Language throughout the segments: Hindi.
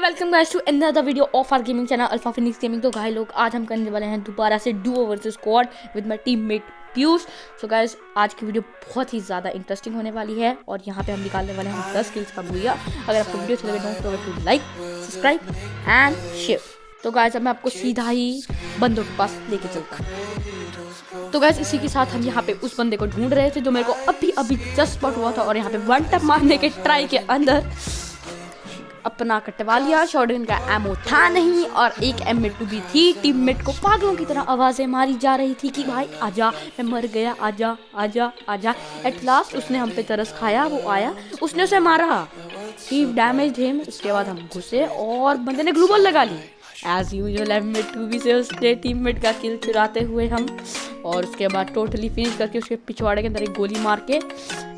Welcome guys to another video of our gaming channel Alpha Phoenix Gaming. तो गाय लोग आज हम करने वाले हैं दोबारा से Duo versus squad with my teammate Piyush. So guys आज की वीडियो बहुत ही ज़्यादा इंटरेस्टिंग होने वाली है और यहाँ पे हम निकालने वाले हैं 10 किल्स का बुया। अगर आपको वीडियो अच्छी लगे don't forget to like, subscribe and share. तो गाइस अब मैं आपको सीधा ही बंदों के पास लेके चलता हूँ। तो गाइस इसी के साथ हम यहाँ पे उस बंदे को ढूंढ रहे थे जो मेरे को अभी जस्ट स्पॉट हुआ था और यहाँ पे वन टैप मारने के ट्राई के अंदर अपना कटवा लिया। शॉटगन का एमो था नहीं और एक M2 भी थी। टीममेट को पागलों की तरह आवाजें मारी जा रही थी कि भाई आजा, मैं मर गया, आजा आजा आजा। एट लास्ट उसने हम पे तरस खाया, वो आया, उसने उसे मारा, ही डैमेज हिम। उसके बाद हम घुसे और बंदे ने ग्लू बॉल लगा ली। एज यूजुअल M2 भी से उसके टीममेट का किल चुराते हुए हम, और उसके बाद टोटली फिनिश करके उसके पिछवाड़े के अंदर एक गोली मार के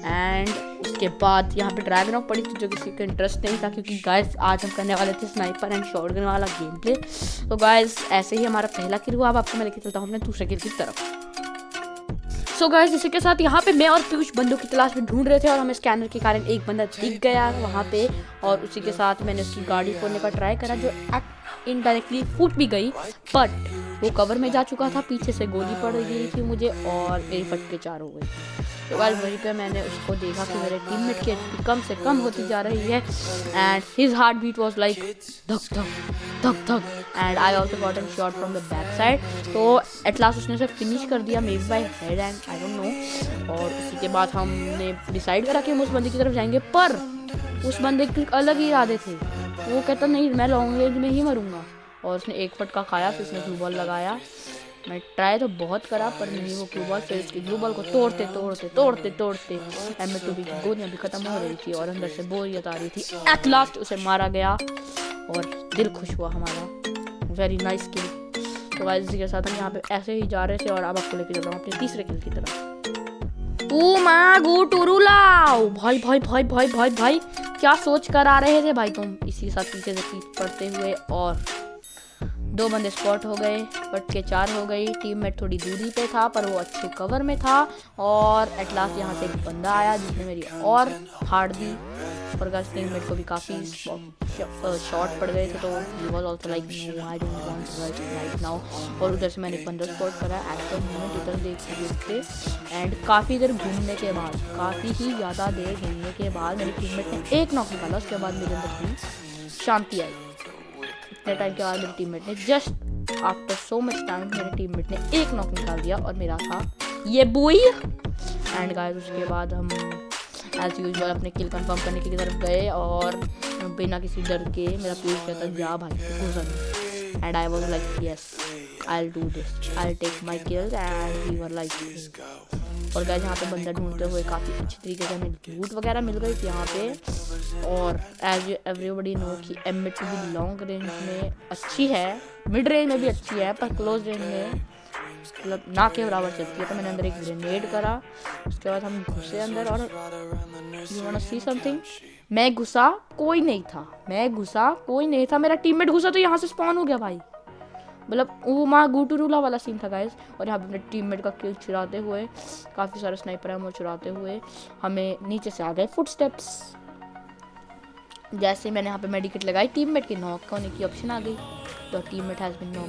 एंड उसके बाद यहाँ पे ड्रैगन ऑफ पड़ी थी जो किसी का इंटरेस्ट नहीं था क्योंकि गाइस आज हम करने वाले थे स्नाइपर एंड शॉटगन वाला गेम प्ले। तो गाइस ऐसे ही हमारा पहला किल हुआ। अब आपको मैं लेके चलता हूँ अपने दूसरे किल की तरफ। सो गाइस इसी के साथ यहाँ पे मैं और पीयूष बंदों की तलाश में ढूंढ रहे थे और हमें स्कैनर के कारण एक बंदा दिख गया वहाँ पे, और उसी के साथ मैंने उसकी गाड़ी फोड़ने का ट्राई करा जो इनडायरेक्टली फूट भी गई, बट वो कवर में जा चुका था। पीछे से गोली पड़ गई थी मुझे और मेरी फटके 4 हो गई। तो गाइस वहीं पे मैंने उसको देखा कि मेरे टीममेट की HP कम से कम होती जा रही है and his heart beat was like धक धक धक धक and I also got an shot from the back side. तो एट लास्ट उसने उसे फिनिश कर दिया maybe by head and I don't know. और उसी के बाद हमने डिसाइड करा कि हम उस बंदे की तरफ जाएंगे, पर उस बंदे के अलग ही इरादे थे। वो कहता नहीं मैं लॉन्ग रेंज में ही मरूंगा, और उसने एक फटका खाया, फिर उसने ग्लू बॉल लगाया। मैं ट्राई तो बहुत करा पर नहीं वो ग्लू बॉल, फिर उसकी ग्लू बॉल को तोड़ते M2 की गोलियां भी खत्म हो रही थी और अंदर से बोरियत आ रही थी। एट लास्ट उसे मारा गया और दिल खुश हुआ हमारा। वेरी नाइस किल। तो गाइस इसी के साथ हम यहाँ पे ऐसे ही जा रहे थे और अब आपको लेके चल रहा हूँ अपने तीसरे किल की तरफ। ओ माँ गो टूरूलाओ, भाई भाई भाई भाई भाई भाई क्या सोच कर आ रहे थे भाई तुम। इसी के साथ पीछे से पीछे पड़ते हुए और 2 बंदे स्पॉट हो गए, फटके 4 हो गई। टीममेट थोड़ी दूरी पे था पर वो अच्छे कवर में था और एट लास्ट यहाँ से एक बंदा आया जिसने मेरी और फाड़ दी। और गाइस टीममेट को भी काफ़ी शॉट पड़ गए थे तो he was also like no I don't want to write right now. और उधर से मैंने 15 स्पॉट करा एट द मोमेंट इधर देखते एंड काफ़ी देर घूमने के बाद, काफ़ी ही ज़्यादा देर घूमने के बाद मेरे टीममेट ने एक नॉक निकाला। उसके बाद मेरे अंदर भी शांति आई। इतने टाइम के बाद मेरे टीममेट ने just after so much time मेरे टीममेट ने एक नॉक निकाल दिया और मेरा था ये बुई। एंड गाइस उसके बाद हम एज यूजुअल अपने किल कंफर्म करने की तरफ गए और बिना किसी डर के मेरा पीयूष कहता जा भाई घुसन and I was like yes I will do this, I will take my kills and we were like. और गाइस यहाँ पे बंदा ढूंढते हुए काफ़ी अच्छी तरीके से हमें लूट वगैरह मिल गई थी यहाँ पे। और एज एवरीबडी नो कि M2 भी लॉन्ग रेंज में अच्छी है, मिड रेंज में भी अच्छी है, पर क्लोज रेंज में मतलब ना के बराबर चलती है। तो मैंने अंदर एक ग्रेनेड करा, उसके बाद हम घुसे अंदर और you want to see something, मैं घुसा कोई नहीं था, मेरा टीममेट घुसा तो यहाँ से स्पॉन हो गया भाई। मतलब वो माँ गुटूरूला वाला सीन था गाइस। और यहाँ पे अपने टीममेट का किल चुराते हुए, काफ़ी सारे स्नाइपर हैं वो चुराते हुए हमें नीचे से आ गए फुटस्टेप्स। जैसे मैंने यहाँ पे मेडिकेट लगाई, टीममेट के नॉक होने की ऑप्शन आ गई तो टीममेट हैज़ बीन नॉक।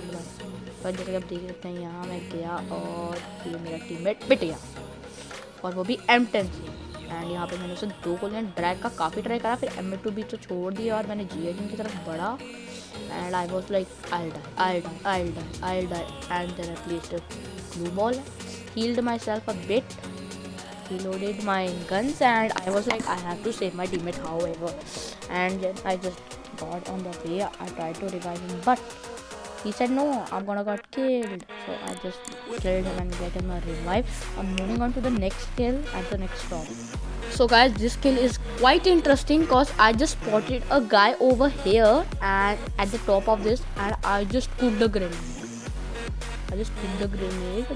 तो जैसे आप देख सकते हैं यहाँ मैं गया और ये मेरा टीममेट पिट गया और वो भी M10 से। एंड यहाँ पे मैंने उसे 2 गोलियाँ ड्रैग का काफ़ी ट्राई करा, फिर M2 भी तो छोड़ दिया और मैंने GH की तरफ बढ़ा and I was like I'll die and then I placed a glue ball, healed myself a bit, reloaded my guns and I was like I have to save my teammate however, and then I just got on the way. I tried to revive him but he said no, I'm gonna get killed, so I just killed him and get him a revive. I'm moving on to the next kill at the next stop. So guys this kill is quite interesting because I just spotted a guy over here and at the top of this and I just cooked the grenade.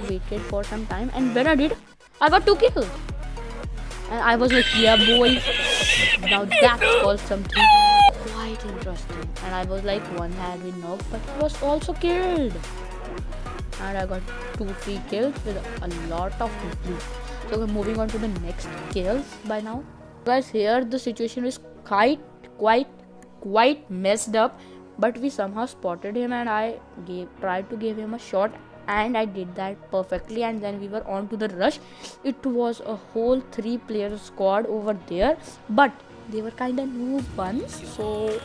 Waited for some time and when I did I got 2 kills and I was like yeah boy, now that's called something quite interesting. And I was like one had been knocked but he was also killed and I got 2 free kills with a lot of loot. So we're moving on to the next kills by now. Guys, here the situation is quite quite messed up, but we somehow spotted him, and I tried to give him a shot, and I did that perfectly. And then we were on to the rush. It was a whole 3-player squad over there, but they were kind of noob ones, so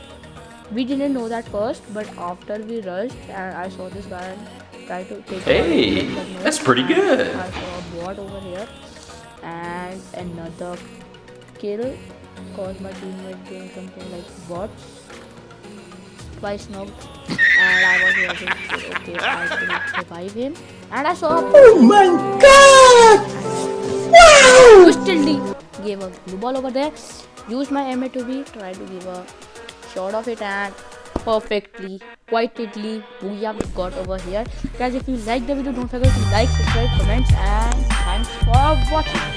we didn't know that first. But after we rushed and I saw this guy try to take Hey, that's pretty good. I saw a bot over here and another kill, cause my teammate doing something like bots. Twice knocked, and I was here to say, okay, I will revive him. And I saw a Oh my god! Wow! instantly gave a blue ball over there. Used my MA2B, tried to give a shot of it, and perfectly, quietly, booyah, got over here. Guys, if you like the video, don't forget to like, subscribe, comments, and thanks for watching.